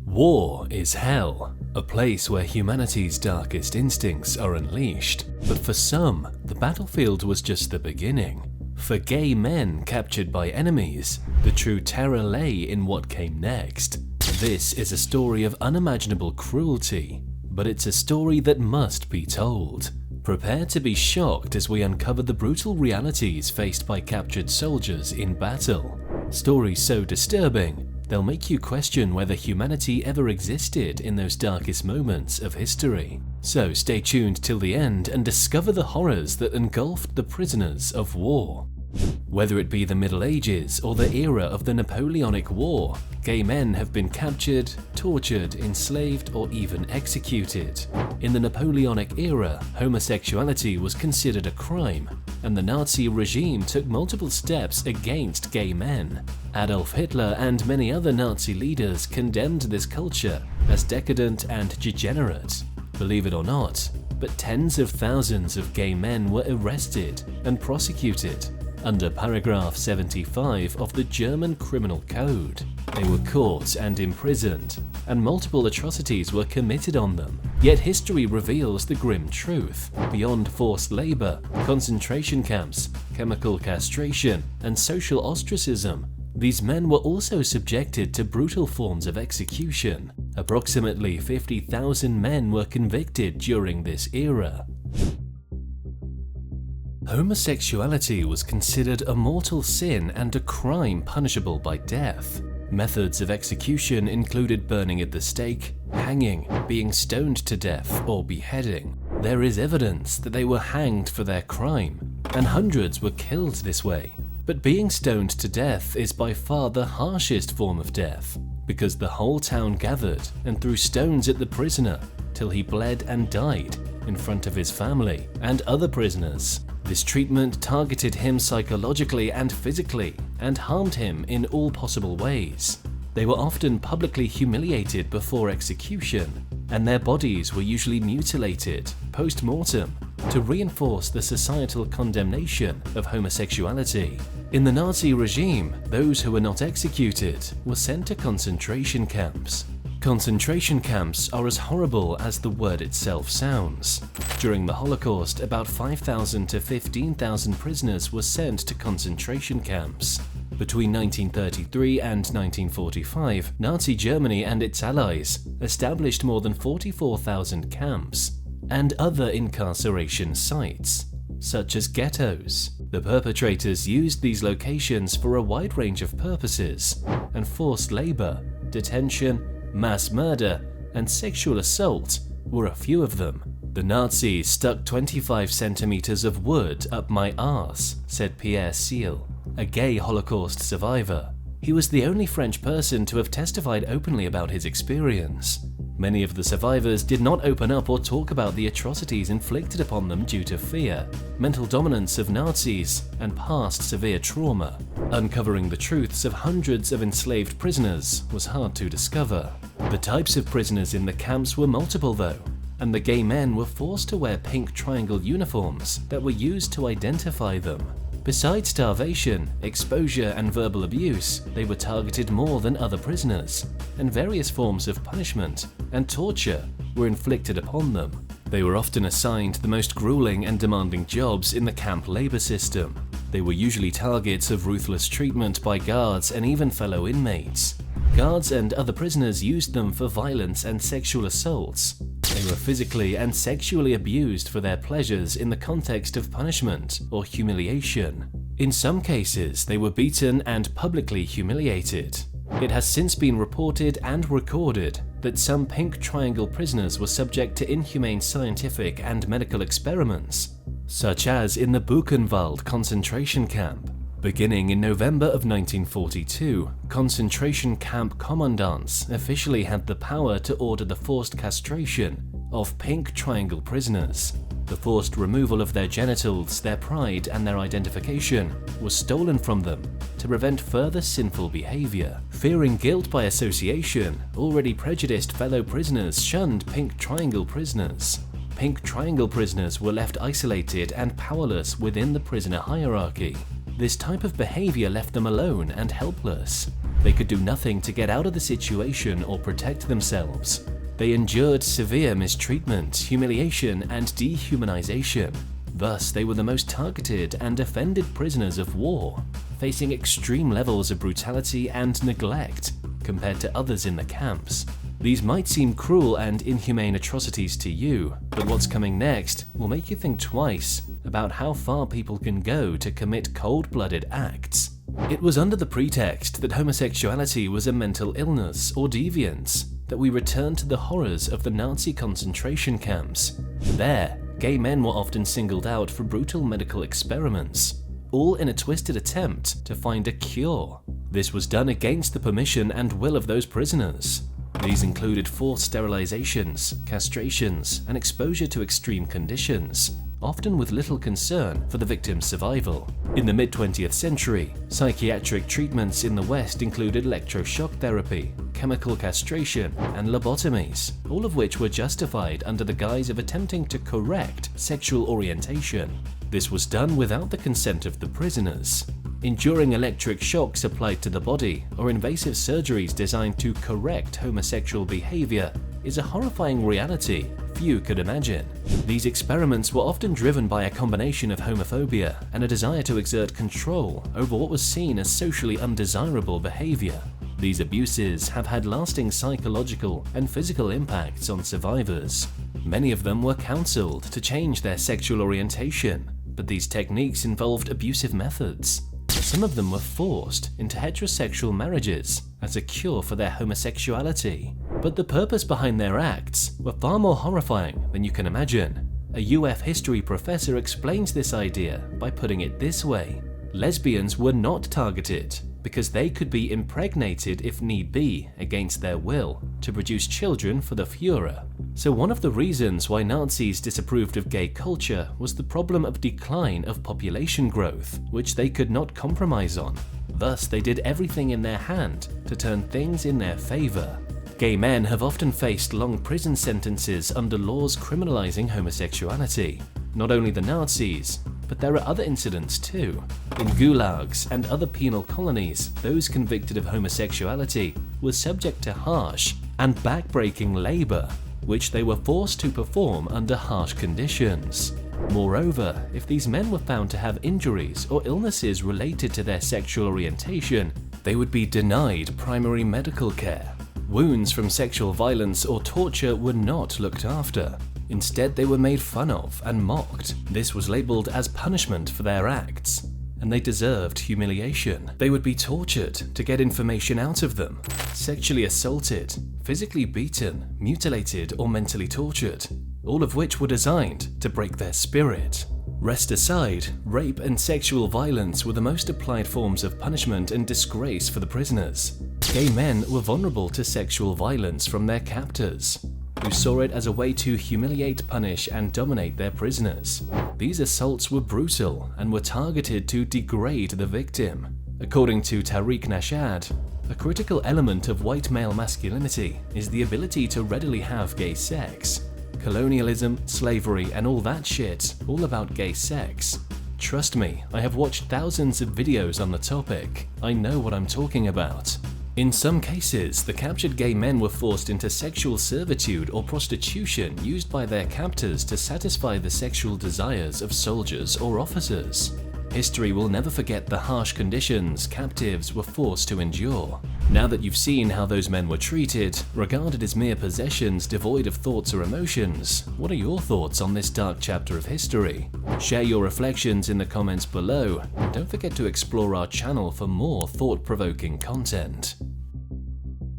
War is hell, a place where humanity's darkest instincts are unleashed. But for some, the battlefield was just the beginning. For gay men captured by enemies, the true terror lay in what came next. This is a story of unimaginable cruelty, but it's a story that must be told. Prepare to be shocked as we uncover the brutal realities faced by captured soldiers in battle. Stories so disturbing, they'll make you question whether humanity ever existed in those darkest moments of history. So stay tuned till the end and discover the horrors that engulfed the prisoners of war. Whether it be the Middle Ages or the era of the Napoleonic War, gay men have been captured, tortured, enslaved, or even executed. In the Napoleonic era, homosexuality was considered a crime, and the Nazi regime took multiple steps against gay men. Adolf Hitler and many other Nazi leaders condemned this culture as decadent and degenerate. Believe it or not, but tens of thousands of gay men were arrested and prosecuted under paragraph 75 of the German Criminal Code. They were caught and imprisoned, and multiple atrocities were committed on them. Yet history reveals the grim truth. Beyond forced labor, concentration camps, chemical castration, and social ostracism, these men were also subjected to brutal forms of execution. Approximately 50,000 men were convicted during this era. Homosexuality was considered a mortal sin and a crime punishable by death. Methods of execution included burning at the stake, hanging, being stoned to death, or beheading. There is evidence that they were hanged for their crime, and hundreds were killed this way. But being stoned to death is by far the harshest form of death, because the whole town gathered and threw stones at the prisoner till he bled and died in front of his family and other prisoners. This treatment targeted him psychologically and physically and harmed him in all possible ways. They were often publicly humiliated before execution, and their bodies were usually mutilated post-mortem to reinforce the societal condemnation of homosexuality. In the Nazi regime, those who were not executed were sent to concentration camps. Concentration camps are as horrible as the word itself sounds. During the Holocaust, about 5,000 to 15,000 prisoners were sent to concentration camps. Between 1933 and 1945, Nazi Germany and its allies established more than 44,000 camps and other incarceration sites, such as ghettos. The perpetrators used these locations for a wide range of purposes, and forced labor, detention, mass murder, and sexual assault were a few of them. The Nazis stuck 25 centimeters of wood up my arse, said Pierre Seal, a gay Holocaust survivor. He was the only French person to have testified openly about his experience. Many of the survivors did not open up or talk about the atrocities inflicted upon them due to fear, mental dominance of Nazis, and past severe trauma. Uncovering the truths of hundreds of enslaved prisoners was hard to discover. The types of prisoners in the camps were multiple though, and the gay men were forced to wear pink triangle uniforms that were used to identify them. Besides starvation, exposure, and verbal abuse, they were targeted more than other prisoners, and various forms of punishment and torture were inflicted upon them. They were often assigned the most grueling and demanding jobs in the camp labor system. They were usually targets of ruthless treatment by guards and even fellow inmates. Guards and other prisoners used them for violence and sexual assaults. They were physically and sexually abused for their pleasures in the context of punishment or humiliation. In some cases, they were beaten and publicly humiliated. It has since been reported and recorded that some pink triangle prisoners were subject to inhumane scientific and medical experiments, such as in the Buchenwald concentration camp. Beginning in November of 1942, concentration camp commandants officially had the power to order the forced castration of pink triangle prisoners. The forced removal of their genitals, their pride, and their identification was stolen from them to prevent further sinful behavior. Fearing guilt by association, already prejudiced fellow prisoners shunned pink triangle prisoners. Pink triangle prisoners were left isolated and powerless within the prisoner hierarchy. This type of behavior left them alone and helpless. They could do nothing to get out of the situation or protect themselves. They endured severe mistreatment, humiliation, and dehumanization. Thus, they were the most targeted and offended prisoners of war, facing extreme levels of brutality and neglect compared to others in the camps. These might seem cruel and inhumane atrocities to you, but what's coming next will make you think twice about how far people can go to commit cold-blooded acts. It was under the pretext that homosexuality was a mental illness or deviance that we returned to the horrors of the Nazi concentration camps. There, gay men were often singled out for brutal medical experiments, all in a twisted attempt to find a cure. This was done against the permission and will of those prisoners. These included forced sterilizations, castrations, and exposure to extreme conditions, often with little concern for the victim's survival. In the mid-20th century, psychiatric treatments in the West included electroshock therapy, chemical castration, and lobotomies, all of which were justified under the guise of attempting to correct sexual orientation. This was done without the consent of the prisoners. Enduring electric shocks applied to the body or invasive surgeries designed to correct homosexual behavior is a horrifying reality few could imagine. These experiments were often driven by a combination of homophobia and a desire to exert control over what was seen as socially undesirable behavior. These abuses have had lasting psychological and physical impacts on survivors. Many of them were counseled to change their sexual orientation, but these techniques involved abusive methods. Some of them were forced into heterosexual marriages as a cure for their homosexuality. But the purpose behind their acts were far more horrifying than you can imagine. A UF history professor explains this idea by putting it this way: lesbians were not targeted because they could be impregnated if need be against their will to produce children for the Führer. So one of the reasons why Nazis disapproved of gay culture was the problem of decline of population growth, which they could not compromise on. Thus, they did everything in their hand to turn things in their favor. Gay men have often faced long prison sentences under laws criminalizing homosexuality. Not only the Nazis, but there are other incidents too. In gulags and other penal colonies, those convicted of homosexuality were subject to harsh and backbreaking labor, which they were forced to perform under harsh conditions. Moreover, if these men were found to have injuries or illnesses related to their sexual orientation, they would be denied primary medical care. Wounds from sexual violence or torture were not looked after. Instead, they were made fun of and mocked. This was labeled as punishment for their acts, and they deserved humiliation. They would be tortured to get information out of them, sexually assaulted, physically beaten, mutilated, or mentally tortured, all of which were designed to break their spirit. Rest aside, rape and sexual violence were the most applied forms of punishment and disgrace for the prisoners. Gay men were vulnerable to sexual violence from their captors, who saw it as a way to humiliate, punish, and dominate their prisoners. These assaults were brutal and were targeted to degrade the victim. According to Tariq Nashad, a critical element of white male masculinity is the ability to readily have gay sex. Colonialism, slavery, and all that shit, all about gay sex. Trust me, I have watched thousands of videos on the topic. I know what I'm talking about. In some cases, the captured gay men were forced into sexual servitude or prostitution used by their captors to satisfy the sexual desires of soldiers or officers. History will never forget the harsh conditions captives were forced to endure. Now that you've seen how those men were treated, regarded as mere possessions devoid of thoughts or emotions, what are your thoughts on this dark chapter of history? Share your reflections in the comments below, and don't forget to explore our channel for more thought-provoking content.